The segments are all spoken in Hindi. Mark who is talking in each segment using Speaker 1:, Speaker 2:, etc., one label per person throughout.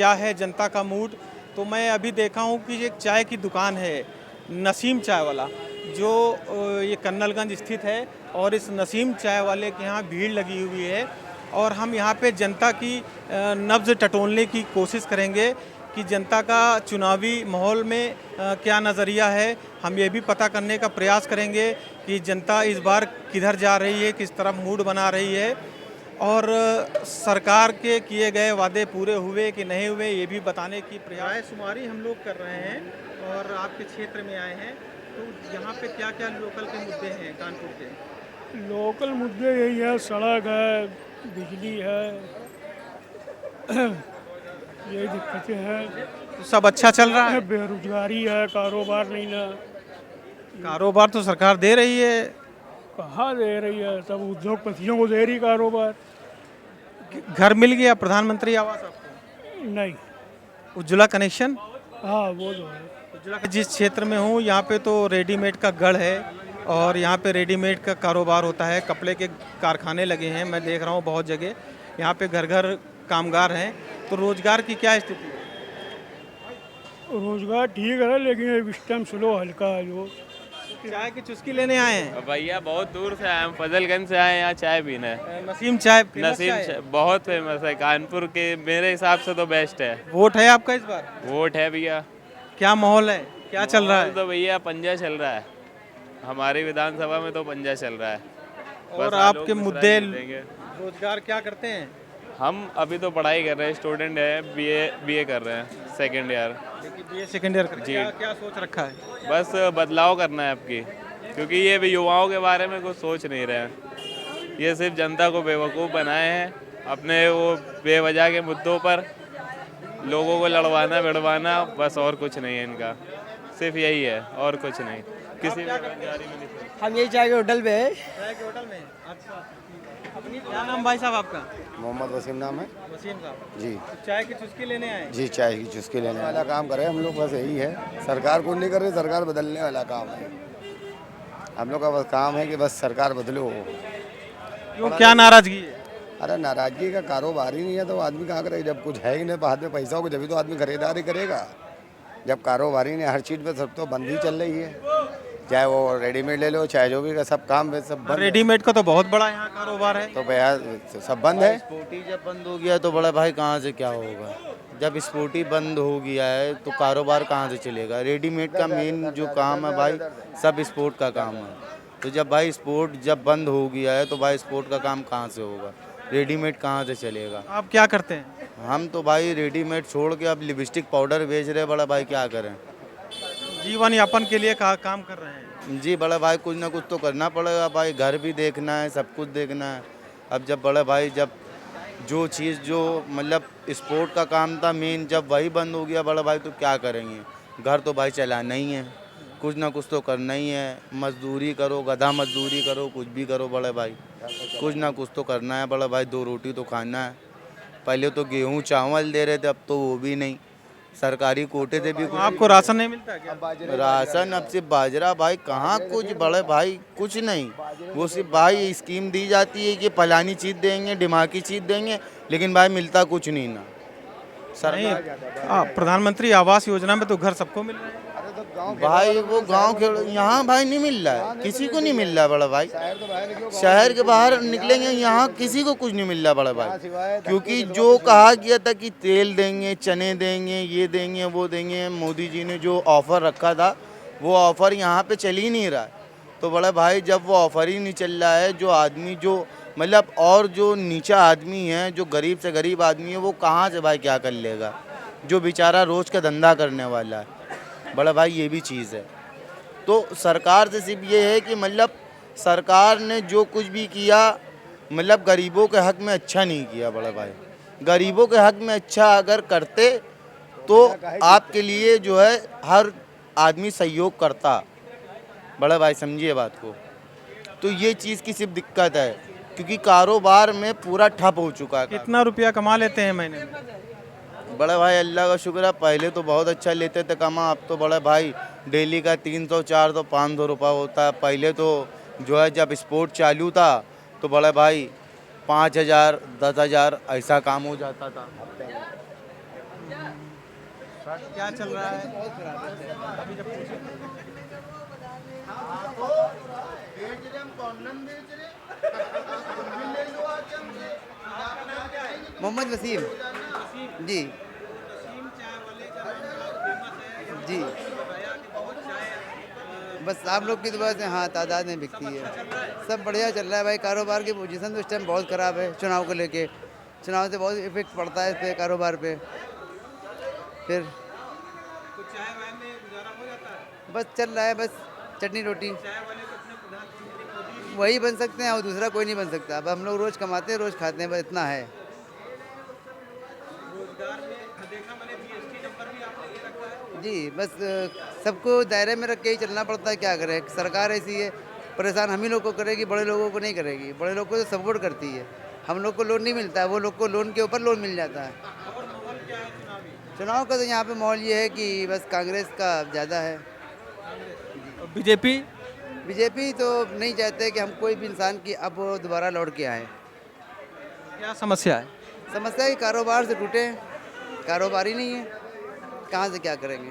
Speaker 1: क्या है जनता का मूड। तो मैं अभी देखा हूँ कि एक चाय की दुकान है, नसीम चाय वाला, जो ये कन्नलगंज स्थित है। और इस नसीम चाय वाले के यहाँ भीड़ लगी हुई है और हम यहाँ पे जनता की नब्ज़ टटोलने की कोशिश करेंगे कि जनता का चुनावी माहौल में क्या नज़रिया है। हम ये भी पता करने का प्रयास करेंगे कि जनता इस बार किधर जा रही है, किस तरफ मूड बना रही है और सरकार के किए गए वादे पूरे हुए कि नहीं हुए, ये भी बताने की प्रयास शुमारी हम लोग कर रहे हैं और आपके क्षेत्र में आए हैं। तो यहाँ पे क्या क्या लोकल के मुद्दे हैं कानपुर के?
Speaker 2: लोकल मुद्दे यही है, सड़क है, बिजली है, यही दिक्कतें हैं।
Speaker 1: तो सब अच्छा चल रहा है?
Speaker 2: बेरोजगारी है, कारोबार नहीं ना।
Speaker 1: कारोबार तो सरकार दे रही है।
Speaker 2: कहाँ दे रही है, सब उद्योगपतियों को दे रही कारोबार।
Speaker 1: घर मिल गया प्रधानमंत्री आवास आपको?
Speaker 2: नहीं।
Speaker 1: उज्ज्वला कनेक्शन?
Speaker 2: हाँ वो तो है।
Speaker 1: उज्ज्वला जिस क्षेत्र में हूँ यहाँ पे तो रेडीमेड का गढ़ है और यहाँ पे रेडीमेड का कारोबार होता है, कपड़े के कारखाने लगे हैं, मैं देख रहा हूँ बहुत जगह। यहाँ पे घर घर कामगार हैं। तो रोजगार की क्या स्थिति है?
Speaker 2: रोजगार ठीक है लेकिन इस टाइम स्लो हल्का है जो।
Speaker 1: चाय की चुस्की लेने आए हैं?
Speaker 3: भैया बहुत दूर से आए हैं, फजलगंज से आए हैं यहाँ चाय पीने।
Speaker 1: नसीम चाय
Speaker 3: नसीम चाय बहुत फेमस है कानपुर के, मेरे हिसाब से तो बेस्ट है।
Speaker 1: वोट है आपका इस बार?
Speaker 3: वोट है भैया।
Speaker 1: क्या माहौल है, क्या चल रहा है?
Speaker 3: तो भैया पंजा चल रहा है, हमारी विधानसभा में तो पंजा चल रहा है।
Speaker 1: और आपके मुद्दे रोजगार क्या करते हैं?
Speaker 3: हम अभी तो पढ़ाई कर रहे हैं, स्टूडेंट है, बीए कर रहे हैं, second year.
Speaker 1: BA second year
Speaker 3: जी।
Speaker 1: क्या सोच रखा है?
Speaker 3: बस बदलाव करना है आपकी, क्योंकि ये भी युवाओं के बारे में कुछ सोच नहीं रहे हैं। ये सिर्फ जनता को बेवकूफ़ बनाए हैं अपने वो बेवजह के मुद्दों पर, लोगों को लड़वाना भिड़वाना, बस और कुछ नहीं है इनका, सिर्फ यही है और कुछ नहीं। किसी भी बेरोजगारी में नहीं।
Speaker 4: हम यही चाय के होटल पे है।
Speaker 1: चाय के होटल में? अच्छा। अपनी क्या नाम भाई साहब आपका?
Speaker 5: मोहम्मद वसीम नाम है
Speaker 1: वसीम साहब
Speaker 5: जी।
Speaker 1: तो चाय की चुस्की लेने आए?
Speaker 5: जी चाय की चुस्की लेने वाला काम करे हम लोग, बस यही है। सरकार को नहीं कर रही, सरकार बदलने वाला काम है हम लोग का। बस काम है कि बस सरकार बदलो।
Speaker 1: क्यों, क्या नाराजगी है?
Speaker 5: अरे नाराजगी का कारोबार ही नहीं है तो आदमी कहाँ करे। जब कुछ है ही नहीं, हाथ में पैसा होगा जब तो आदमी खरीदारी करेगा। जब कारोबार ही नहीं, हर चीज़ पे सब तो बंद ही चल रही है, चाहे वो रेडीमेड ले लो, चाहे जो भी का सब काम है सब बंद।
Speaker 1: रेडीमेड का तो बहुत बड़ा यहाँ कारोबार है।
Speaker 5: तो भैया सब बंद है।
Speaker 4: स्पोर्टी जब बंद हो गया तो बड़ा भाई कहाँ से क्या होगा। जब स्पोर्टी बंद हो गया है तो कारोबार कहाँ से चलेगा। रेडीमेड का मेन जो काम है भाई, सब स्पोर्ट का काम है। तो जब भाई स्पोर्ट जब बंद हो गया है तो भाई स्पोर्ट का काम कहाँ से होगा, रेडीमेड कहाँ से चलेगा।
Speaker 1: आप क्या करते हैं?
Speaker 4: हम तो भाई रेडीमेड छोड़ के अब लिपस्टिक पाउडर बेच रहे हैं। बड़ा भाई क्या करें,
Speaker 1: जीवन यापन के लिए काम कर रहे हैं?
Speaker 4: जी बड़ा भाई कुछ ना कुछ तो करना पड़ेगा भाई, घर भी देखना है, सब कुछ देखना है। अब जब बड़े भाई जब जो चीज़ जो मतलब स्पोर्ट का काम था मेन, जब वही बंद हो गया बड़ा भाई तो क्या करेंगे। घर तो भाई चलाना ही है, कुछ ना कुछ तो करना ही है। मजदूरी करो, गधा मजदूरी करो, कुछ भी करो बड़े भाई, कुछ ना कुछ तो करना है बड़ा भाई। 2 रोटी तो खाना है। पहले तो गेहूँ चावल दे रहे थे, अब तो वो भी नहीं। सरकारी कोटे से भी
Speaker 1: आपको राशन नहीं मिलता क्या?
Speaker 4: राशन अब सिर्फ बाजरा भाई, कहाँ कुछ बड़े भाई, कुछ नहीं। वो सिर्फ भाई स्कीम दी जाती है कि फलानी चीज़ देंगे, दिमागी चीज़ देंगे, लेकिन भाई मिलता कुछ नहीं ना।
Speaker 1: प्रधानमंत्री आवास योजना में तो घर सबको मिल रहे हैं
Speaker 4: भाई। वो गांव के यहाँ भाई नहीं मिल रहा है, किसी को नहीं मिल रहा बड़ा भाई। शहर के बाहर निकलेंगे यहाँ किसी को कुछ नहीं मिल रहा बड़ा भाई, क्योंकि जो कहा गया था कि तेल देंगे, चने देंगे, ये देंगे, वो देंगे, मोदी जी ने जो ऑफ़र रखा था वो ऑफ़र यहाँ पे चल ही नहीं रहा है। तो बड़ा भाई जब वो ऑफ़र ही नहीं चल रहा है, जो आदमी जो मतलब और जो नीचा आदमी है, जो गरीब से गरीब आदमी है, वो कहाँ से भाई क्या कर लेगा, जो बेचारा रोज़ का धंधा करने वाला है बड़ा भाई। ये भी चीज़ है। तो सरकार से सिर्फ ये है कि मतलब सरकार ने जो कुछ भी किया मतलब गरीबों के हक़ में अच्छा नहीं किया बड़ा भाई। गरीबों के हक़ में अच्छा अगर करते तो आपके लिए जो है हर आदमी सहयोग करता बड़ा भाई, समझिए बात को। तो ये चीज़ की सिर्फ दिक्कत है क्योंकि कारोबार में पूरा ठप हो चुका है।
Speaker 1: कितना रुपया कमा लेते हैं महीने में?
Speaker 4: बड़ा भाई अल्लाह का शुक्र है, पहले तो बहुत अच्छा लेते थे कमा। अब तो बड़ा भाई डेली का 300, 400, 500 रुपये होता है। पहले तो जो है जब स्पोर्ट चालू था तो बड़ा भाई 5,000, 10,000 ऐसा काम हो जाता था।
Speaker 1: क्या चल रहा है अभी जब पूछे
Speaker 6: मोहम्मद वसीम जी जी बस आप लोग की दुआ से हाँ तादाद में बिकती है। सब बढ़िया चल रहा है भाई। कारोबार की पोजीशन तो इस टाइम बहुत ख़राब है चुनाव को लेके। चुनाव से बहुत इफेक्ट पड़ता है इस पे कारोबार पे। फिर
Speaker 1: तो चाय वाय में गुजारा हो जाता है।
Speaker 6: बस चल रहा है बस चटनी रोटी
Speaker 1: चाय वाले तो अपने प्रधानमंत्री मोदी
Speaker 6: वही बन सकते हैं और दूसरा कोई नहीं बन सकता। अब हम लोग रोज़ कमाते हैं रोज़ खाते हैं बस इतना है।
Speaker 1: रोजगार में देखा मैंने जीएसटी नंबर भी आपने ये रखा है।
Speaker 6: जी बस सबको दायरे में रख के ही चलना पड़ता है। क्या करें सरकार ऐसी है परेशान हम ही लोग को करेगी बड़े लोगों को नहीं करेगी। बड़े लोग को तो सपोर्ट करती है। हम लोग को लोन नहीं मिलता है वो लोग को लोन के ऊपर लोन मिल जाता है।
Speaker 1: और माहौल क्या है चुनावी?
Speaker 6: चुनाव का तो यहाँ पे माहौल ये है कि बस कांग्रेस का ज़्यादा है।
Speaker 1: बीजेपी
Speaker 6: बीजेपी तो नहीं चाहते कि हम कोई भी इंसान की अब वो दोबारा लौट के आए।
Speaker 1: क्या समस्या है?
Speaker 6: समस्या है कि कारोबार से टूटे कारोबार ही नहीं है। कहाँ से क्या करेंगे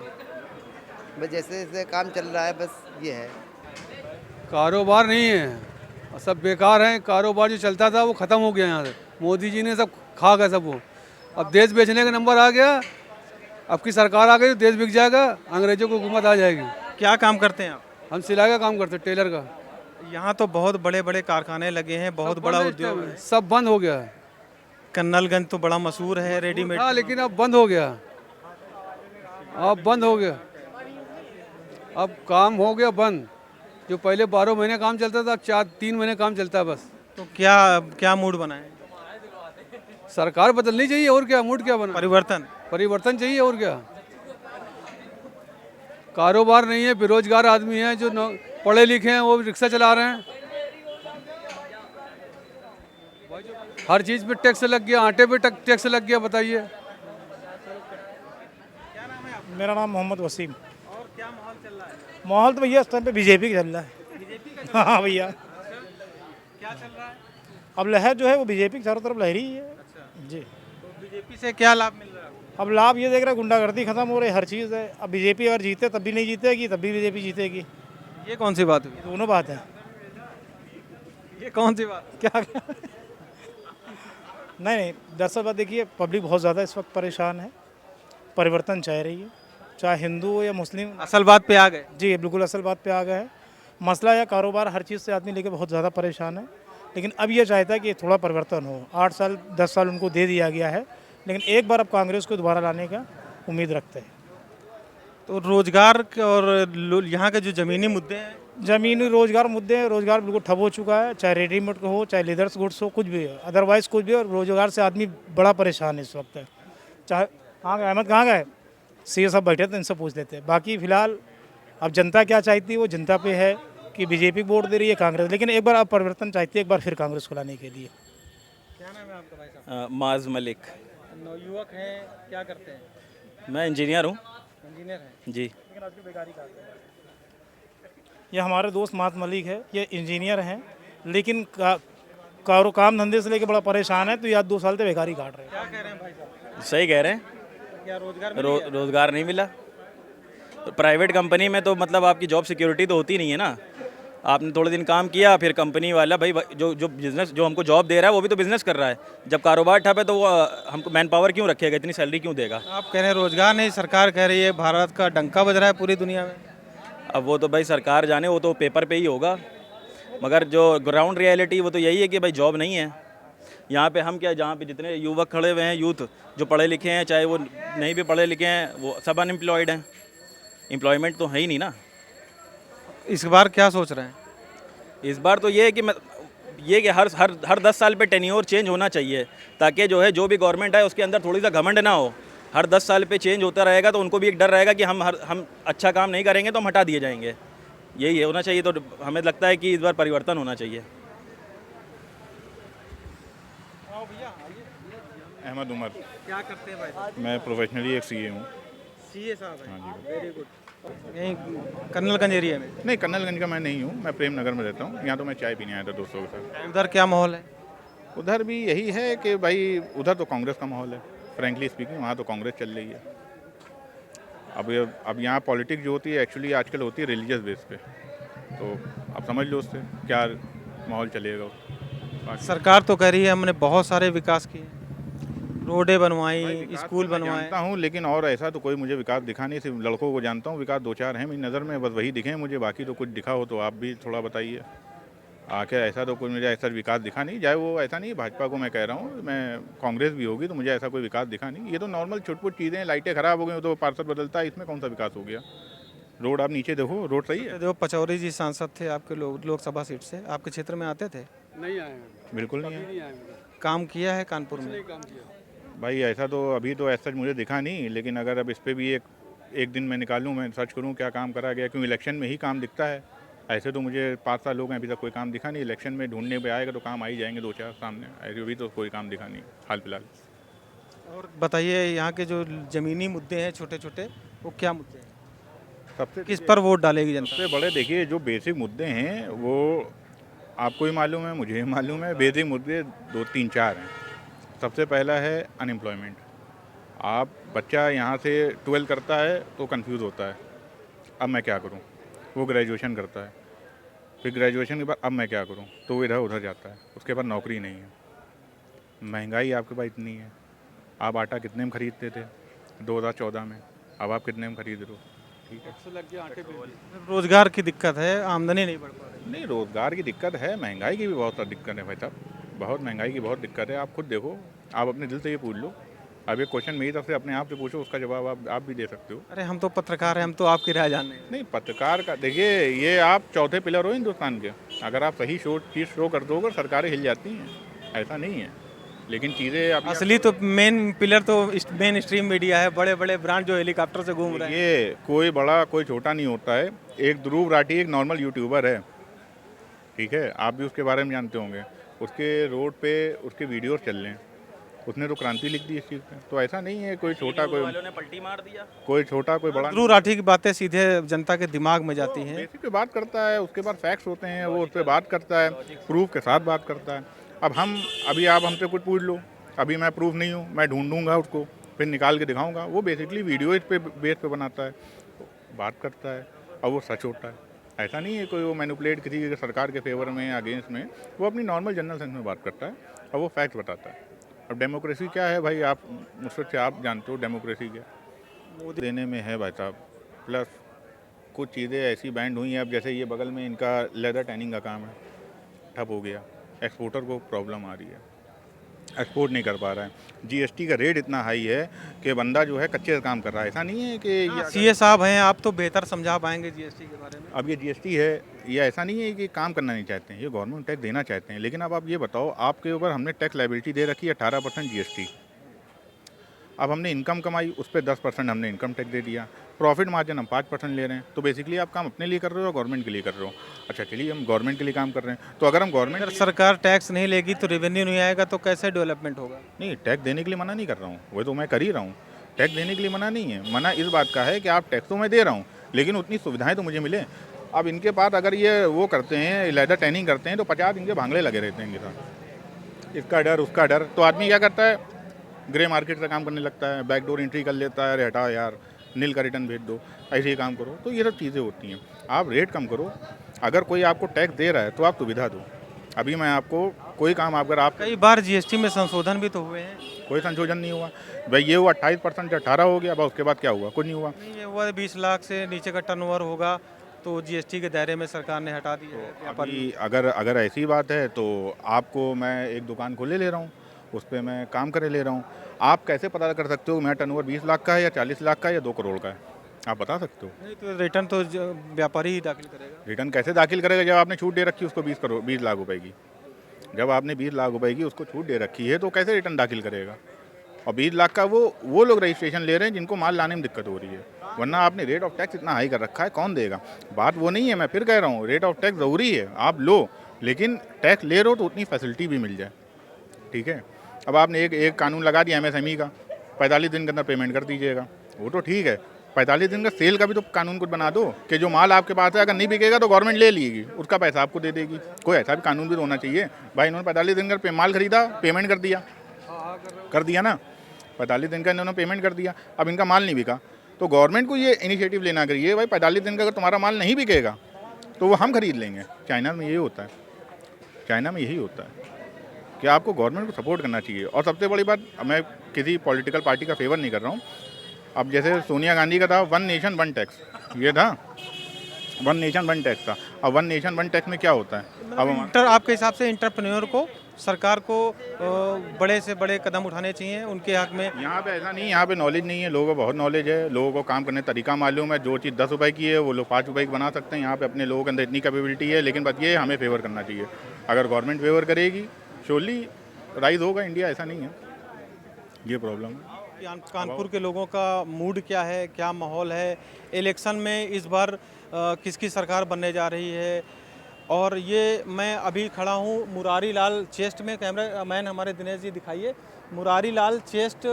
Speaker 6: बस जैसे जैसे काम चल रहा है बस ये है।
Speaker 2: कारोबार नहीं है सब बेकार हैं। कारोबार जो चलता था वो ख़त्म हो गया यहाँ से। मोदी जी ने सब खा गया सब वो। अब देश बेचने का नंबर आ गया। अब की सरकार आ गई तो देश बिक जाएगा। अंग्रेजों को हुकूमत आ जाएगी।
Speaker 1: क्या काम करते हैं आप?
Speaker 2: हम सिलाई का काम करते हैं टेलर का।
Speaker 1: यहाँ तो बहुत बड़े बड़े कारखाने लगे हैं, बहुत बड़ा उद्योग है।
Speaker 2: सब बंद हो गया है।
Speaker 1: कन्नलगंज तो बड़ा मशहूर है रेडीमेड।
Speaker 2: हाँ लेकिन अब बंद हो गया। अब बंद हो गया। अब काम हो गया बंद। जो पहले 12 महीने काम चलता था अब 3 महीने काम चलता है बस।
Speaker 1: तो क्या क्या मूड बना है?
Speaker 2: सरकार बदलनी चाहिए और क्या। मूड क्या बना
Speaker 1: परिवर्तन
Speaker 2: परिवर्तन चाहिए और क्या। कारोबार नहीं है बेरोजगार आदमी हैं जो पढ़े लिखे हैं वो रिक्शा चला रहे हैं। हर चीज़ पे टैक्स लग गया। आटे पे टैक्स लग गया। बताइए।
Speaker 7: मेरा नाम मोहम्मद वसीम।
Speaker 1: और क्या माहौल चल रहा है?
Speaker 7: माहौल तो भैया इस टाइम पे बीजेपी का चल रहा है।
Speaker 1: बीजेपी का
Speaker 7: हाँ भैया
Speaker 1: क्या चल रहा है?
Speaker 7: अब लहर जो है वो बीजेपी की चारों तरफ लहरी ही है जी।
Speaker 1: तो बीजेपी से क्या लाभ मिल रहा है?
Speaker 7: अब लाभ ये देख रहे हैं गुंडागर्दी खत्म हो रही है हर चीज़ है। अब बीजेपी अगर जीते तब भी नहीं जीतेगी तब भी बीजेपी जीतेगी।
Speaker 1: ये कौन सी बात हुई?
Speaker 7: दोनों बात है।
Speaker 1: ये कौन सी बात?
Speaker 7: क्या नहीं दरअसल बात देखिए पब्लिक बहुत ज़्यादा इस वक्त परेशान है। परिवर्तन चाह रही है चाहे हिंदू हो या मुस्लिम।
Speaker 1: असल बात पे आ गए।
Speaker 7: जी बिल्कुल असल बात पे आ गए हैं। मसला या कारोबार हर चीज़ से आदमी लेके बहुत ज़्यादा परेशान है। लेकिन अब ये चाहता है कि थोड़ा परिवर्तन हो। 8 साल 10 साल उनको दे दिया गया है लेकिन एक बार अब कांग्रेस को दोबारा लाने का उम्मीद रखते हैं।
Speaker 1: तो रोजगार और यहाँ के जो ज़मीनी मुद्दे हैं,
Speaker 7: ज़मीनी रोजगार मुद्दे हैं। रोजगार बिल्कुल ठप हो चुका है चाहे रेडीमेड का हो चाहे लेदर्स गुड्स हो कुछ भी हो अदरवाइज़ कुछ भी हो। रोजगार से आदमी बड़ा परेशान है इस वक्त। चाहे कहाँ गए अहमद कहाँ गए सीए साहब बैठे थे इनसे पूछ लेते हैं। बाकी फ़िलहाल अब जनता क्या चाहती है वो जनता पे है कि बीजेपी वोट दे रही है कांग्रेस। लेकिन एक बार अब परिवर्तन चाहती है एक बार फिर कांग्रेस को लाने के लिए।
Speaker 1: क्या नाम है आपका भाई साहब?
Speaker 8: माज मलिक।
Speaker 1: नवयुवक हैं, क्या करते हैं?
Speaker 8: मैं इंजीनियर हूँ
Speaker 1: इंजीनियर हैं।
Speaker 8: जी।
Speaker 7: ये हमारे दोस्त मात मलिक है। ये इंजीनियर हैं लेकिन काम धंधे से लेके बड़ा परेशान है। तो याद 2 साल से बेकारी काट रहे हैं।
Speaker 1: क्या कह रहे हैं भाई साहब?
Speaker 8: सही कह रहे हैं।
Speaker 1: क्या रोजगार
Speaker 8: रोज़गार नहीं मिला। तो प्राइवेट कंपनी में तो मतलब आपकी जॉब सिक्योरिटी तो होती नहीं है ना। आपने थोड़े दिन काम किया फिर कंपनी वाला भाई जो बिज़नेस जो हमको जॉब दे रहा है वो भी तो बिज़नेस कर रहा है। जब कारोबार ठप है तो वो हमको मैन पावर क्यों रखेगा इतनी सैलरी क्यों देगा।
Speaker 1: आप कह रहे हैं रोजगार नहीं, सरकार कह रही है भारत का डंका बज रहा है पूरी दुनिया में।
Speaker 8: अब वो तो भाई सरकार जाने वो तो पेपर पे ही होगा मगर जो ग्राउंड रियलिटी वो तो यही है कि भाई जॉब नहीं है यहाँ पे। हम क्या जहाँ पे जितने युवक खड़े हुए हैं यूथ जो पढ़े लिखे हैं चाहे वो नहीं भी पढ़े लिखे हैं वो सब अनएम्प्लॉयड हैं। एम्प्लॉयमेंट तो है ही नहीं ना।
Speaker 1: इस बार क्या सोच रहे हैं?
Speaker 8: इस बार तो ये है कि कि हर 10 साल पे टेन्योर चेंज होना चाहिए ताकि जो है जो भी गवर्नमेंट है उसके अंदर थोड़ी सा घमंड ना हो। हर 10 साल पे चेंज होता रहेगा तो उनको भी एक डर रहेगा कि हम अच्छा काम नहीं करेंगे तो हम हटा दिए जाएंगे। यही होना चाहिए। तो हमें लगता है कि इस बार परिवर्तन होना चाहिए।
Speaker 9: अहमद उमर।
Speaker 1: क्या करते हैं भाई साहब?
Speaker 9: मैं प्रोफेशनली एक सीए हूँ।
Speaker 1: सीए साहब हैं। Very good. यहीं कन्नलगंज एरिया में?
Speaker 9: नहीं कन्नलगंज का मैं नहीं हूँ। मैं प्रेम नगर में रहता हूँ। यहाँ तो मैं चाय पीने आया था दोस्तों के साथ।
Speaker 1: उधर क्या माहौल है?
Speaker 9: उधर भी यही है कि भाई उधर तो कांग्रेस का माहौल है। फ्रेंकली स्पीकिंग वहाँ तो कांग्रेस चल रही है। अब यहाँ पॉलिटिक्स जो होती है एक्चुअली आजकल होती है रिलीजियस बेस पे, तो आप समझ लो उससे क्या माहौल चलेगा। बाकी
Speaker 1: सरकार तो कह रही है हमने बहुत सारे विकास किए, रोडें
Speaker 9: भाई
Speaker 1: बनवाई,
Speaker 9: विकास
Speaker 1: स्कूल
Speaker 9: तो मैं
Speaker 1: बनवाए।
Speaker 9: जानता हूँ, लेकिन और ऐसा तो कोई मुझे विकास दिखा नहीं। सिर्फ लड़कों को जानता हूँ, विकास 2-4 हैं मेरी नज़र में, बस वही दिखे हैं मुझे। बाकी तो कुछ दिखा हो तो आप भी थोड़ा बताइए आके। ऐसा तो कोई मुझे ऐसा विकास दिखा नहीं, चाहे वो ऐसा नहीं भाजपा को मैं कह रहा हूँ, मैं कांग्रेस भी होगी तो मुझे ऐसा कोई विकास दिखा नहीं। ये तो नॉर्मल छुटपुट चीज़ें, लाइटें ख़राब हो गई तो पार्षद बदलता है, इसमें कौन सा विकास हो गया। रोड आप नीचे देखो, रोड सही है।
Speaker 1: जो पचौरी जी सांसद थे आपके लोकसभा सीट से, आपके क्षेत्र में आते थे?
Speaker 2: नहीं आए हैं,
Speaker 9: बिल्कुल नहीं है।
Speaker 2: नहीं आए हैं,
Speaker 1: काम किया है कानपुर में?
Speaker 2: काम किया।
Speaker 9: भाई ऐसा तो अभी तो ऐसा मुझे दिखा नहीं, लेकिन अगर अब इस पर भी एक दिन मैं निकालूं, मैं सर्च करूं क्या काम करा गया, क्योंकि इलेक्शन में ही काम दिखता है। ऐसे तो मुझे 5 साल लोग हैं, अभी तक कोई काम दिखा नहीं। इलेक्शन में ढूंढने पे आएगा तो काम आ ही जाएंगे 2-4 सामने। ऐसे अभी तो कोई काम दिखा नहीं हाल फिलहाल।
Speaker 1: और बताइए यहाँ के जो ज़मीनी मुद्दे हैं छोटे छोटे, वो क्या मुद्दे हैं?
Speaker 9: सबसे
Speaker 1: किस पर वोट डालेगी जनता?
Speaker 9: सबसे बड़े देखिए जो बेसिक मुद्दे हैं वो आपको ही मालूम है, मुझे ही मालूम है। बेसिक मुद्दे 2-3-4 हैं। सबसे पहला है अनएम्प्लॉयमेंट। आप बच्चा यहाँ से 12 करता है तो कंफ्यूज होता है, अब मैं क्या करूँ। वो ग्रेजुएशन करता है, फिर ग्रेजुएशन के बाद अब मैं क्या करूँ, तो वो इधर उधर जाता है, उसके पास नौकरी नहीं है। महंगाई आपके पास इतनी है, आप आटा कितने में खरीदते थे 2014 में, अब आप कितने में खरीद रहे हो। ठीक है,
Speaker 1: रोजगार की दिक्कत है, आमदनी नहीं बढ़ पा रही।
Speaker 9: नहीं रोज़गार की दिक्कत है, महंगाई की भी बहुत सारी दिक्कत है भाई साहब, बहुत महंगाई की बहुत दिक्कत है। आप खुद देखो, आप अपने दिल से ये पूछ लो। अब ये क्वेश्चन मेरी तरफ से अपने आप से पूछो, उसका जवाब आप भी दे सकते हो।
Speaker 1: अरे हम तो पत्रकार हैं, हम तो आपकी राय जानने हैं।
Speaker 9: नहीं पत्रकार का देखिए, ये आप चौथे पिलर हो हिंदुस्तान के। अगर आप सही चीज़ शो कर दोगे सरकारें हिल जाती हैं, ऐसा नहीं है। लेकिन चीज़ें आप
Speaker 1: असली तो मेन पिलर तो मेन स्ट्रीम मीडिया है, बड़े बड़े ब्रांड जो हेलीकॉप्टर से घूम रहे हैं।
Speaker 9: ये कोई बड़ा कोई छोटा नहीं होता है। एक ध्रुव राठी एक नॉर्मल यूट्यूबर है, ठीक है, आप भी उसके बारे में जानते होंगे। उसके रोड पे उसके वीडियोस चल रहे हैं, उसने तो क्रांति लिख दी इस चीज़ पे। तो ऐसा नहीं है कोई छोटा कोई
Speaker 8: वालों ने पलटी मार दिया।
Speaker 9: कोई छोटा कोई बड़ा।
Speaker 1: ध्रुव राठी की बातें सीधे जनता के दिमाग में जाती हैं।
Speaker 9: बेसिक पे बात करता है, उसके बाद फैक्ट्स होते हैं, वो उस पर बात करता है, प्रूफ के साथ बात करता है। अब अभी आप हमसे कुछ पूछ लो, अभी मैं प्रूफ नहीं हूँ, मैं ढूंढूंगा उसको, फिर निकाल के दिखाऊंगा। वो बेसिकली वीडियो इस पे बेस पे बनाता है, बात करता है, और वो सच होता है। ऐसा नहीं है कोई वो मैनिपुलेट किसी की सरकार के फेवर में अगेंस्ट में, वो अपनी नॉर्मल जनरल सेंस में बात करता है और वो फैक्ट बताता है। अब डेमोक्रेसी क्या है भाई, आप मुझसे आप जानते हो डेमोक्रेसी क्या मोदी देने में है भाई साहब। प्लस कुछ चीज़ें ऐसी बैंड हुई हैं, अब जैसे ये बगल में इनका लेदर टैनिंग का काम है, ठप हो गया, एक्सपोर्टर को प्रॉब्लम आ रही है, एक्सपोर्ट नहीं कर पा रहा है। जीएसटी का रेट इतना हाई है कि बंदा जो है कच्चे का काम कर रहा है। ऐसा नहीं है कि ये
Speaker 1: सीए साहब हैं, आप तो बेहतर समझा पाएंगे जीएसटी के बारे में।
Speaker 9: अब ये जीएसटी है, ये ऐसा नहीं है कि काम करना नहीं चाहते हैं, ये गवर्नमेंट टैक्स देना चाहते हैं। लेकिन अब आप ये बताओ, आपके ऊपर हमने टैक्स लायबिलिटी दे रखी है 18% जीएसटी। अब हमने इनकम कमाई, उस पर 10% हमने इनकम टैक्स दे दिया। प्रॉफिट मार्जिन हम 5% ले रहे हैं। तो बेसिकली आप काम अपने लिए कर रहे हो, गवर्नमेंट के लिए कर रहे हो। अच्छा चलिए, हम गवर्नमेंट के लिए काम कर रहे हैं, तो अगर हम गवर्नमेंट
Speaker 1: अगर सरकार टैक्स नहीं लेगी तो रेवेन्यू नहीं आएगा, तो कैसे डेवलपमेंट होगा?
Speaker 9: नहीं, टैक्स देने के लिए मना नहीं कर रहा हूँ, वो तो मैं कर ही रहा हूँ। टैक्स देने के लिए मना नहीं है, मना इस बात का है कि आप टैक्स तो मैं दे रहा हूँ, लेकिन उतनी सुविधाएं तो मुझे मिले। अब इनके पास अगर ये वो करते हैं, लेदर टैनिंग करते हैं, तो 50 इनके भांगड़े लगे रहते हैं इनके साथ, इसका डर उसका डर। तो आदमी क्या करता है, ग्रे मार्केट का काम करने लगता है, बैकडोर एंट्री कर लेता है, अरे हटा यार नील का रिटर्न भेज दो, ऐसे ही काम करो। तो ये सब चीज़ें होती हैं। आप रेट कम करो, अगर कोई आपको टैक्स दे रहा है तो आप सुविधा दो। अभी मैं आपको कोई काम, अगर आप
Speaker 1: कई बार जीएसटी में संशोधन भी तो हुए हैं।
Speaker 9: कोई संशोधन नहीं हुआ भाई, ये हुआ 28% से 18 हो गया, अब उसके बाद क्या हुआ, कुछ नहीं हुआ।
Speaker 1: नहीं, ये हुआ 20 लाख से नीचे का टर्नओवर होगा तो जीएसटी के दायरे में सरकार ने हटा दिया है व्यापारी।
Speaker 9: अभी अगर ऐसी बात है तो आपको मैं एक दुकान खोले ले रहा हूँ, उस पर मैं काम करे ले रहा हूँ। आप कैसे पता कर सकते हो मेरा टर्नओवर 20 लाख का है या 40 लाख का है या 2 करोड़ का है? आप बता सकते हो?
Speaker 1: नहीं, तो रिटर्न तो व्यापारी ही दाखिल करेगा।
Speaker 9: रिटर्न कैसे दाखिल करेगा जब आपने छूट दे रखी है उसको 20 लाख रुपए की? जब आपने 20 लाख रुपए की उसको छूट दे रखी है तो कैसे रिटर्न दाखिल करेगा? और 20 लाख का वो लोग रजिस्ट्रेशन ले रहे हैं जिनको माल लाने में दिक्कत हो रही है, वरना आपने रेट ऑफ टैक्स इतना हाई कर रखा है, कौन देगा? बात वो नहीं है, मैं फिर कह रहा हूँ, रेट ऑफ टैक्स ज़रूरी है, आप लो, लेकिन टैक्स ले रहे हो तो उतनी फैसिलिटी भी मिल जाए, ठीक है। अब आपने एक कानून लगा दिया एमएसएमई का, 45 दिन के अंदर पेमेंट कर दीजिएगा, वो तो ठीक है। 45 दिन का सेल का भी तो कानून कुछ बना दो कि जो माल आपके पास है अगर नहीं बिकेगा तो गवर्नमेंट ले लेगी, उसका पैसा आपको दे देगी। कोई ऐसा भी कानून भी तो होना चाहिए भाई। इन्होंने 45 दिन का माल खरीदा, पेमेंट कर दिया ना, 45 दिन का इन्होंने पेमेंट कर दिया, अब इनका माल नहीं बिका तो गवर्नमेंट को ये इनिशिएटिव लेना चाहिए भाई 45 दिन का अगर तुम्हारा माल नहीं बिकेगा तो वो हम खरीद लेंगे। चाइना में यही होता है, चाइना में यही होता है कि आपको गवर्नमेंट को सपोर्ट करना चाहिए। और सबसे बड़ी बात, मैं किसी पॉलिटिकल पार्टी का फेवर नहीं कर रहा हूँ। अब जैसे सोनिया गांधी का था 1 नेशन 1 टैक्स, ये था 1 नेशन 1 टैक्स था। अब 1 नेशन 1 टैक्स में क्या होता है? अब
Speaker 1: आपके हिसाब से इंटरप्रेन्योर को, सरकार को बड़े से बड़े कदम उठाने चाहिए उनके हक में।
Speaker 9: यहाँ पे ऐसा नहीं है, यहाँ पे नॉलेज नहीं है, लोगों को बहुत नॉलेज है, लोगों को काम करने का तरीका मालूम है। जो चीज़ 10 रुपए की है वो लोग 5 रुपए की बना सकते हैं। यहाँ पे अपने लोगों के अंदर इतनी कैपेबिलिटी है, लेकिन बस ये हमें फेवर करना चाहिए। अगर गवर्नमेंट फेवर करेगी श्योरली राइज होगा इंडिया, ऐसा नहीं है, ये प्रॉब्लम है।
Speaker 1: कानपुर के लोगों का मूड क्या है, क्या माहौल है? इलेक्शन में इस बार किसकी सरकार बनने जा रही है? और ये मैं अभी खड़ा हूँ मुरारी लाल चेस्ट में, कैमरा मैन हमारे दिनेश जी दिखाइए। मुरारी लाल चेस्ट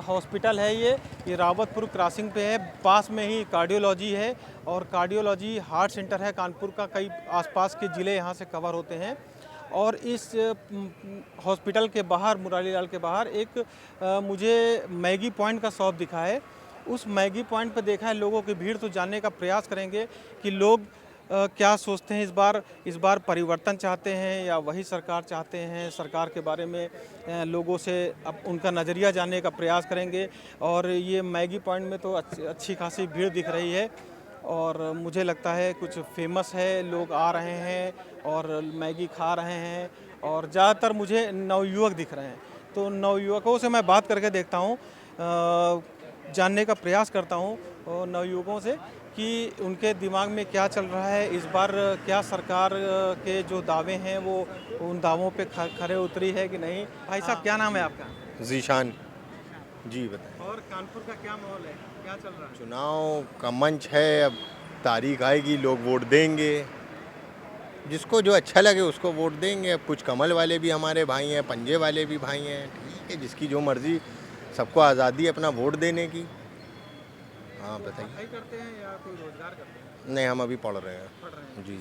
Speaker 1: हॉस्पिटल है, ये रावतपुर क्रॉसिंग पे है, पास में ही कार्डियोलॉजी है और कार्डियोलॉजी हार्ट सेंटर है कानपुर का। कई आसपास के ज़िले यहाँ से कवर होते हैं। और इस हॉस्पिटल के बाहर, मुरारी लाल के बाहर एक मुझे मैगी पॉइंट का शॉप दिखा है। उस मैगी पॉइंट पर देखा है लोगों की भीड़, तो जानने का प्रयास करेंगे कि लोग क्या सोचते हैं इस बार परिवर्तन चाहते हैं या वही सरकार चाहते हैं। सरकार के बारे में लोगों से अब उनका नज़रिया जानने का प्रयास करेंगे। और ये मैगी पॉइंट में तो अच्छी खासी भीड़ दिख रही है और मुझे लगता है कुछ फेमस है, लोग आ रहे हैं और मैगी खा रहे हैं और ज़्यादातर मुझे नवयुवक दिख रहे हैं। तो नवयुवकों से मैं बात करके देखता हूँ, जानने का प्रयास करता हूँ नवयुवकों से कि उनके दिमाग में क्या चल रहा है। इस बार क्या सरकार के जो दावे हैं वो उन दावों पे खरे उतरी है कि नहीं। भाई साहब, क्या नाम है आपका?
Speaker 10: जीशान जी, बताएं।
Speaker 1: और कानपुर का क्या माहौल है, क्या चल रहा है?
Speaker 10: चुनाव का मंच है, अब तारीख आएगी, लोग वोट देंगे, जिसको जो अच्छा लगे उसको वोट देंगे। अब कुछ कमल वाले भी हमारे भाई हैं, पंजे वाले भी भाई हैं, ठीक है, जिसकी जो मर्जी, सबको आज़ादी है अपना वोट देने की। हाँ बताइए।
Speaker 1: पढ़ाई करते हैं या कोई रोजगार करते हैं?
Speaker 10: नहीं, हम अभी पढ़ रहे हैं जी,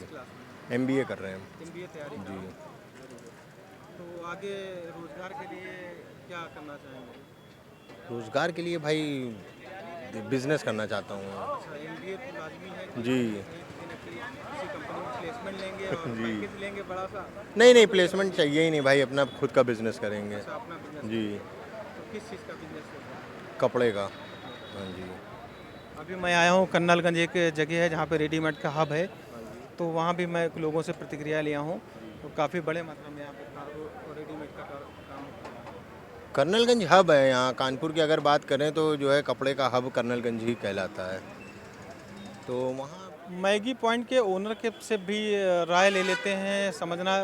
Speaker 10: MBA कर रहे हैं
Speaker 1: MBA तैयारी
Speaker 10: जी।
Speaker 1: तो आगे रोजगार के लिए क्या करना चाहेंगे?
Speaker 10: रोज़गार के लिए भाई बिजनेस करना चाहता हूँ
Speaker 1: अच्छा, MBA तो लाजमी है
Speaker 10: जी।
Speaker 1: किसी कंपनी में प्लेसमेंट लेंगे और
Speaker 10: जी।
Speaker 1: पैकेज लेंगे बड़ा सा।
Speaker 10: नहीं, प्लेसमेंट चाहिए ही नहीं भाई, अपना खुद का बिजनेस करेंगे
Speaker 1: अच्छा, अपना बिजनेस
Speaker 10: जी।
Speaker 1: तो किस चीज़ का बिजनेस है?
Speaker 10: कपड़े का, हाँ जी।
Speaker 1: अभी मैं आया हूँ कन्नलगंज, एक जगह है जहाँ पे रेडीमेड का हब है, तो वहाँ भी मैं लोगों से प्रतिक्रिया लिया हूँ। तो काफ़ी बड़े मात्रा में यहाँ पे रेडीमेड का काम होता है।
Speaker 10: कर्नलगंज हब है यहाँ कानपुर की, अगर बात करें तो जो है कपड़े का हब कर्नलगंज ही कहलाता है। तो वहाँ
Speaker 1: मैगी पॉइंट के ओनर के से भी राय ले लेते हैं, समझना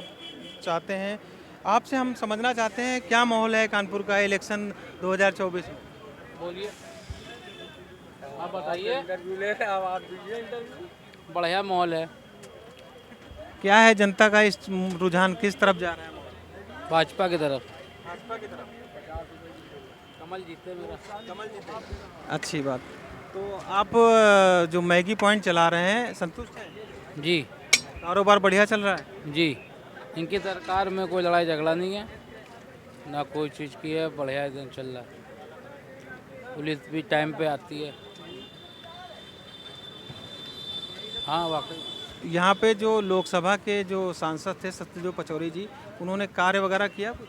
Speaker 1: चाहते हैं। आपसे हम समझना चाहते हैं क्या माहौल है कानपुर का इलेक्शन 2024 में।
Speaker 11: बोलिए, आप बताइए। इंटरव्यू ले रहे हैं, आप दीजिए इंटरव्यू। बढ़िया माहौल है।
Speaker 1: क्या है जनता का इस रुझान किस तरफ जा रहा है?
Speaker 11: भाजपा की तरफ।
Speaker 1: भाजपा की तरफ।
Speaker 11: कमल जीते मेरा।
Speaker 1: कमल जीते। अच्छी बात। तो आप जो मैगी पॉइंट चला रहे हैं, संतुष्ट हैं?
Speaker 11: जी।
Speaker 1: कारोबार बढ़िया चल रहा है?
Speaker 11: जी, इनकी सरकार में कोई लड़ाई झगड़ा नहीं है, ना कोई चीज़ की है, बढ़िया एकदम चल रहा है। पुलिस भी टाइम पे आती है। हाँ वाकई।
Speaker 1: यहाँ पे जो लोकसभा के जो सांसद थे सत्यदेव पचौरी जी, उन्होंने कार्य वगैरह किया कुछ?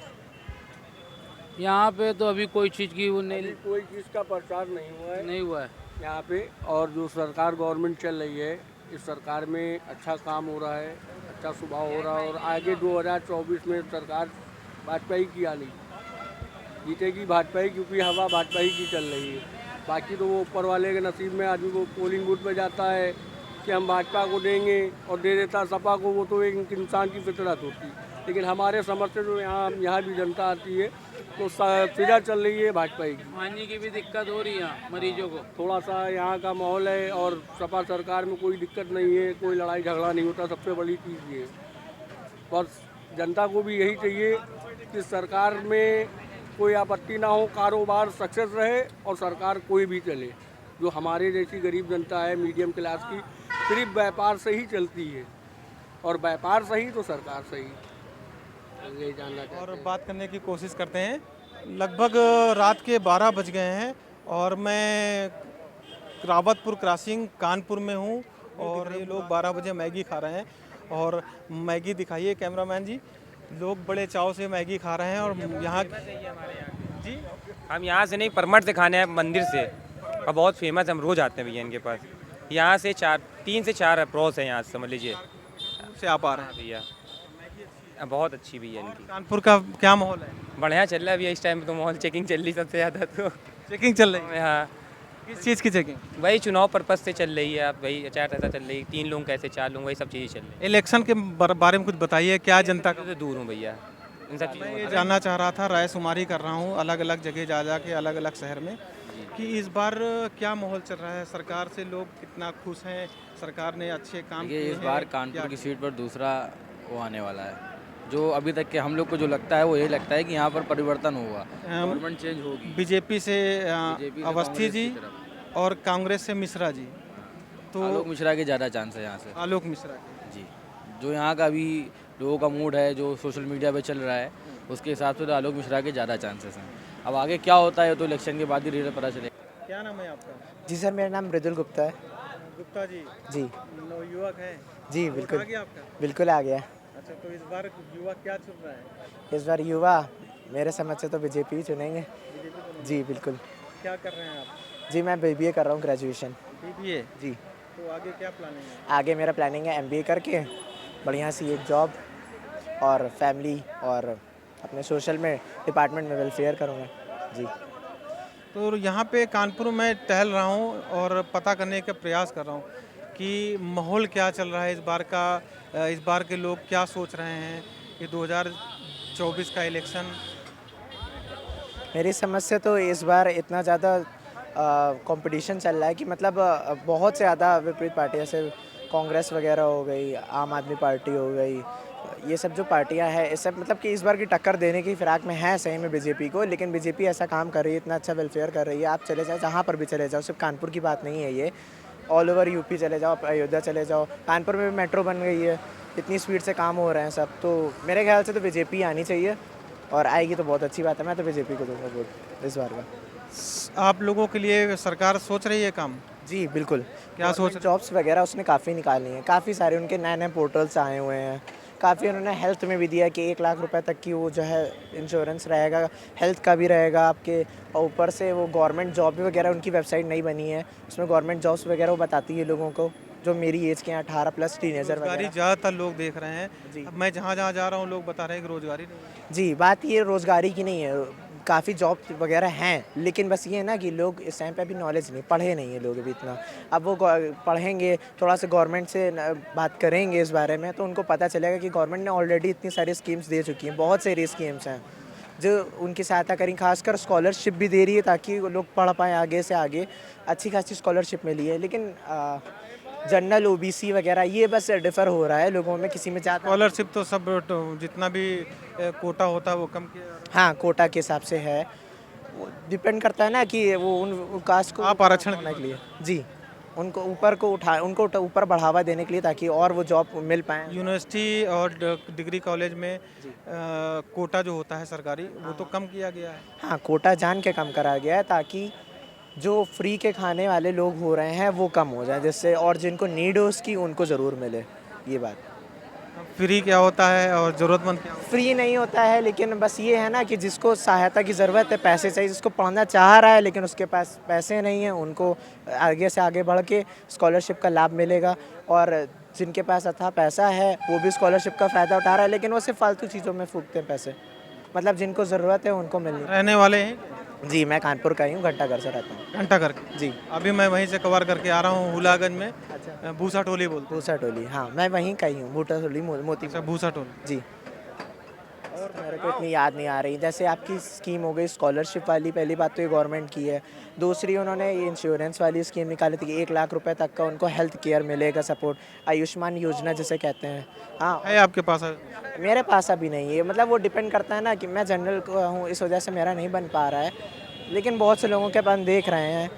Speaker 11: यहाँ पे तो अभी कोई चीज़ की वो नहीं,
Speaker 12: कोई चीज़ का प्रचार नहीं हुआ है
Speaker 11: नहीं हुआ है
Speaker 12: यहाँ पे। और जो सरकार गवर्नमेंट चल रही है, इस सरकार में अच्छा काम हो रहा है, अच्छा स्वभाव हो रहा है। और आगे 2024 में सरकार भाजपा ही की आनी, जीतेगी भाजपा ही, क्योंकि हवा भाजपा ही की चल रही है। बाकी तो वो ऊपर वाले के नसीब में, आदमी को पोलिंग बूथ पे जाता है कि हम भाजपा को देंगे और दे देता सपा को, वो तो एक इंसान की फितरत होती। लेकिन हमारे समझ से जो यहाँ भी जनता आती है तो सीधा चल रही है भाजपा ही की।
Speaker 11: पानी की भी दिक्कत हो रही है यहाँ मरीजों को।
Speaker 12: थोड़ा सा यहाँ का माहौल है और सपा सरकार में कोई दिक्कत नहीं है, कोई लड़ाई झगड़ा नहीं होता, सबसे बड़ी चीज़ ये है। बस जनता को भी यही चाहिए कि सरकार में कोई आपत्ति ना हो, कारोबार सक्सेस रहे और सरकार कोई भी चले। जो हमारे जैसी गरीब जनता है, मीडियम क्लास की, सिर्फ व्यापार से ही चलती है, और व्यापार सही तो सरकार सही, ये जानना चाहते हैं।
Speaker 1: और बात करने की कोशिश करते हैं। लगभग रात के 12 बज गए हैं और मैं रावतपुर क्रॉसिंग कानपुर में हूँ और ये लोग 12 बजे मैगी खा रहे हैं और मैगी दिखाइए कैमरामैन जी। लोग बड़े चाव से मैगी खा रहे हैं और यहाँ जी
Speaker 13: हम यहाँ से नहीं परमठ से खाने हैं मंदिर से, और बहुत फेमस, हम रोज़ आते हैं भैया इनके पास। यहाँ से 3 से 4 अप्रोच है यहाँ से, समझ लीजिए
Speaker 1: से आप आ रहे हैं
Speaker 13: भैया। बहुत अच्छी भैया इनकी।
Speaker 1: कानपुर का क्या माहौल है?
Speaker 13: बढ़िया चल रहा है भैया इस टाइम पे तो माहौल, चेकिंग चल रही सबसे ज़्यादा तो।
Speaker 1: चेकिंग चल रही है?
Speaker 13: हाँ,
Speaker 1: किस चीज़ की चेकिंग?
Speaker 13: वही चुनाव पर्पज से चल रही है, आप वही आचार चल रही है, 3 लोग कैसे 4 लोग, वही सब चीज़ें चल रही
Speaker 1: इलेक्शन के बारे में कुछ बताइए, क्या जनता का?
Speaker 13: है। तो दूर हूँ भैया इन सब
Speaker 1: मैं ये
Speaker 13: चीज़ों
Speaker 1: जानना चाह रहा था, रायशुमारी कर रहा हूँ अलग अलग जगह जा जा के अलग अलग शहर में, कि इस बार क्या माहौल चल रहा है, सरकार से लोग कितना खुश हैं, सरकार ने अच्छे काम किए हैं?
Speaker 14: इस बार कानपुर की सीट पर दूसरा वो आने वाला है। जो अभी तक के हम लोग को जो लगता है वो यही लगता है कि यहाँ पर परिवर्तन होगा, गवर्नमेंट चेंज होगी।
Speaker 1: बीजेपी से अवस्थी जी और कांग्रेस से मिश्रा जी, तो
Speaker 14: आलोक मिश्रा के ज़्यादा चांस है यहाँ से।
Speaker 1: आलोक मिश्रा के
Speaker 14: जी, जो यहाँ का अभी लोगों का मूड है, जो सोशल मीडिया पे चल रहा है, उसके हिसाब से तो आलोक मिश्रा के ज़्यादा चांसेस हैं। अब आगे क्या होता है तो इलेक्शन के बाद ही रिजल्ट पता चलेगा।
Speaker 1: क्या नाम है आपका?
Speaker 15: जी सर, मेरा नाम मृदुल गुप्ता है।
Speaker 1: गुप्ता जी
Speaker 15: जी
Speaker 1: युवक है?
Speaker 15: जी बिल्कुल,
Speaker 1: आ गया आपका?
Speaker 15: बिल्कुल आ गया।
Speaker 1: अच्छा, तो इस बार युवा क्या चुन रहा है?
Speaker 15: इस बार युवा मेरे समझ से तो बीजेपी ही चुनेंगे। जी बिल्कुल।
Speaker 1: क्या कर रहे हैं आप?
Speaker 15: जी मैं BBA कर रहा हूँ, ग्रेजुएशन।
Speaker 1: BBA?
Speaker 15: जी।
Speaker 1: तो आगे क्या प्लानिंग है?
Speaker 15: आगे मेरा प्लानिंग है MBA करके बढ़िया सी एक जॉब और फैमिली और अपने सोशल में डिपार्टमेंट में वेलफेयर करूँगा। जी।
Speaker 1: तो यहाँ पे कानपुर में टहल रहा हूँ और पता करने का प्रयास कर रहा हूँ कि माहौल क्या चल रहा है इस बार का, इस बार के लोग क्या सोच रहे हैं, ये 2024 का इलेक्शन।
Speaker 15: मेरी समझ से तो इस बार इतना ज़्यादा कंपटीशन चल रहा है कि मतलब बहुत से ज़्यादा विपरीत पार्टियाँ, जैसे कांग्रेस वगैरह हो गई, आम आदमी पार्टी हो गई, ये सब जो पार्टियां हैं, इस सब मतलब कि इस बार की टक्कर देने की फिराक में है सही में बीजेपी को। लेकिन बीजेपी ऐसा काम कर रही है, इतना अच्छा वेलफेयर कर रही है, आप चले जाओ जहाँ पर भी चले जाओ, सिर्फ कानपुर की बात नहीं है ये, ऑल ओवर यूपी चले जाओ, अयोध्या चले जाओ, कानपुर में भी मेट्रो बन गई है, इतनी स्पीड से काम हो रहे हैं सब। तो मेरे ख्याल से तो बीजेपी आनी चाहिए और आएगी तो बहुत अच्छी बात है। मैं तो बीजेपी को दूँगा वोट इस बार का।
Speaker 1: आप लोगों के लिए सरकार सोच रही है काम?
Speaker 15: जी बिल्कुल।
Speaker 1: क्या सोच?
Speaker 15: जॉब्स वगैरह उसने काफ़ी निकाली हैं, काफ़ी सारे उनके नए नए पोर्टल्स आए हुए हैं, काफ़ी उन्होंने हेल्थ में भी दिया कि 1 लाख रुपए तक की वो जो है इंश्योरेंस रहेगा, हेल्थ का भी रहेगा आपके। और ऊपर से वो गवर्नमेंट जॉब वगैरह, उनकी वेबसाइट नहीं बनी है, उसमें गवर्नमेंट जॉब्स वगैरह वो बताती है लोगों को जो मेरी एज के हैं, 18+ टीनेजर वगैरह।
Speaker 1: ज़्यादातर लोग देख रहे हैं। अब मैं जहाँ जहाँ जा रहा हूँ लोग बता रहे हैं कि रोजगारी नहीं है।
Speaker 15: जी, बात ये रोज़गारी की नहीं है, काफ़ी जॉब वगैरह हैं, लेकिन बस ये है ना कि लोग इस टाइम पे अभी नॉलेज नहीं, पढ़े नहीं है लोग अभी इतना। अब वो पढ़ेंगे, थोड़ा सा गवर्नमेंट से बात करेंगे इस बारे में, तो उनको पता चलेगा कि गवर्नमेंट ने ऑलरेडी इतनी सारी स्कीम्स दे चुकी हैं, बहुत सारी स्कीम्स हैं जो उनकी सहायता करें। खासकर स्कॉलरशिप भी दे रही है ताकि वो लोग पढ़ पाएँ आगे से आगे, अच्छी खासी स्कॉलरशिप मिली है। लेकिन जनरल OBC वगैरह ये बस डिफ़र हो रहा है लोगों में, किसी में ज़्यादा।
Speaker 1: स्कॉलरशिप तो सब जितना भी कोटा होता है वो कम किया।
Speaker 15: हाँ, कोटा के हिसाब से है, वो डिपेंड करता है ना कि वो उन कास्ट को
Speaker 1: आप आरक्षण
Speaker 15: होने के लिए, जी उनको उनको ऊपर बढ़ावा देने के लिए ताकि और वो जॉब मिल पाए।
Speaker 1: यूनिवर्सिटी और डिग्री कॉलेज में कोटा जो होता है सरकारी, वो तो कम किया गया है।
Speaker 15: हाँ, कोटा जान के कम करा गया है ताकि जो फ्री के खाने वाले लोग हो रहे हैं वो कम हो जाए, जिससे और जिनको नीड हो उसकी उनको ज़रूर मिले। ये बात
Speaker 1: फ्री क्या होता है और ज़रूरतमंद क्या होता है?
Speaker 15: फ्री नहीं होता है, लेकिन बस ये है ना कि जिसको सहायता की ज़रूरत है, पैसे चाहिए, जिसको पढ़ना चाह रहा है लेकिन उसके पास पैसे नहीं हैं, उनको आगे से आगे बढ़ के स्कॉलरशिप का लाभ मिलेगा। और जिनके पास अथाह पैसा है वो भी स्कॉलरशिप का फ़ायदा उठा रहा है, लेकिन वो सिर्फ फालतू चीज़ों में फूकते हैं पैसे, मतलब जिनको ज़रूरत है उनको मिलनी।
Speaker 1: रहने वाले हैं?
Speaker 15: जी, मैं कानपुर का ही हूँ, घंटाघर से रहता हूँ।
Speaker 1: घंटाघर?
Speaker 15: जी।
Speaker 1: अभी मैं वहीं से कवर करके आ रहा हूँ, हुलागंज में।
Speaker 15: अच्छा।
Speaker 1: भूसा टोली बोलते हैं।
Speaker 15: भूसा टोली, हाँ मैं वहीं का ही हूँ, भूसा टोली मोती।
Speaker 1: अच्छा, भूसा टोली।
Speaker 15: जी। और मेरे को इतनी याद नहीं आ रही। जैसे आपकी स्कीम हो गई स्कॉलरशिप वाली, पहली बात तो ये गवर्नमेंट की है, दूसरी उन्होंने ये इंश्योरेंस वाली स्कीम निकाली थी कि 1 लाख रुपए तक का उनको हेल्थ केयर मिलेगा, सपोर्ट, आयुष्मान योजना जिसे कहते हैं। हाँ
Speaker 1: है आपके पास?
Speaker 15: मेरे पास अभी नहीं है, मतलब वो डिपेंड करता है ना कि मैं जनरल हूँ, इस वजह से मेरा नहीं बन पा रहा है, लेकिन बहुत से लोगों के पास देख रहे हैं,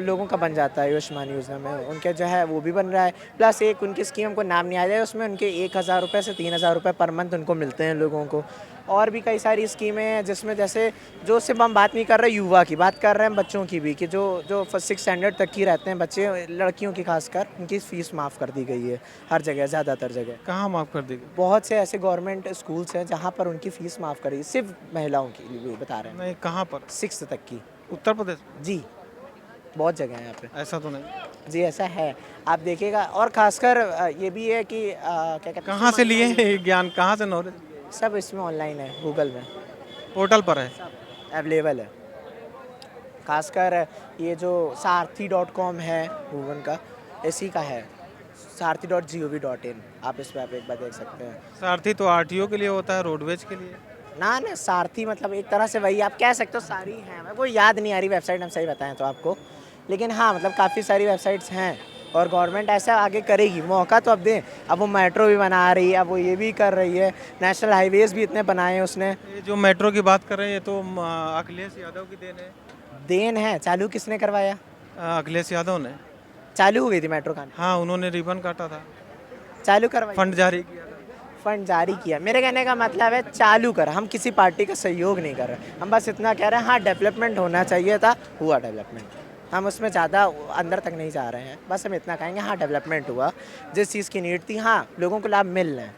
Speaker 15: लोगों का बन जाता है आयुष्मान योजना में, उनके जो है वो भी बन रहा है। प्लस एक उनकी स्कीम हमको नाम नहीं आ जाए, उसमें उनके 1,000 रुपये से 3,000 रुपये पर मंथ उनको मिलते हैं लोगों को। और भी कई सारी स्कीमें हैं जिसमें जैसे जो सिर्फ हम बात नहीं कर रहे युवा की, बात कर रहे हैं बच्चों की भी, कि जो जो 6 स्टैंडर्ड तक की रहते हैं बच्चे, लड़कियों की खासकर, उनकी फ़ीस माफ़ कर दी गई है हर जगह, ज़्यादातर जगह।
Speaker 1: कहाँ माफ़ कर देगी?
Speaker 15: बहुत से ऐसे गवर्नमेंट स्कूल्स हैं जहाँ पर उनकी फ़ीस माफ़ करी, सिर्फ महिलाओं की लिए बता रहे हैं।
Speaker 1: नहीं, कहाँ पर?
Speaker 15: 6th तक की।
Speaker 1: उत्तर प्रदेश?
Speaker 15: जी, बहुत जगह है यहाँ पे।
Speaker 1: ऐसा तो नहीं।
Speaker 15: जी ऐसा है, आप देखिएगा। और खासकर ये भी है कि क्या कहते हैं,
Speaker 1: कहाँ से लिए ये ज्ञान, कहाँ से नॉलेज?
Speaker 15: सब इसमें ऑनलाइन है, गूगल में
Speaker 1: पोर्टल पर है,
Speaker 15: अवेलेबल है। खासकर ये जो सारथी.com है भुवन का, इसी का है, सारथी.gov.in, आप इस पर आप एक बार देख सकते हैं।
Speaker 1: सारथी तो आरटीओ के लिए होता है, रोडवेज के लिए?
Speaker 15: ना सारथी मतलब एक तरह से वही आप कह सकते हो, सारी हैं, मेरे को याद नहीं आ रही वेबसाइट, हम सही बताएं तो आपको, लेकिन हाँ मतलब काफ़ी सारी वेबसाइट्स हैं। और गवर्नमेंट ऐसा आगे करेगी, मौका तो अब दें। अब वो मेट्रो भी बना रही है, अब वो ये भी कर रही है, नेशनल हाईवेज़ भी इतने बनाए हैं उसने।
Speaker 1: ये जो मेट्रो की बात कर रहे हैं ये तो अखिलेश यादव की देन है।
Speaker 15: चालू किसने करवाया?
Speaker 1: अखिलेश यादव ने।
Speaker 15: चालू हो गई थी मेट्रो का?
Speaker 1: हाँ, उन्होंने रिबन काटा था,
Speaker 15: चालू करवाई,
Speaker 1: फंड जारी किया था।
Speaker 15: फंड जारी किया। मेरे कहने का मतलब है चालू कर, हम किसी पार्टी का सहयोग नहीं कर रहे, हम बस इतना कह रहे हैं हाँ डेवलपमेंट होना चाहिए था, हुआ डेवलपमेंट, हम उसमें ज़्यादा अंदर तक नहीं जा रहे हैं, बस हम इतना कहेंगे हाँ डेवलपमेंट हुआ, जिस चीज़ की नीड थी हाँ लोगों को लाभ मिल रहे हैं।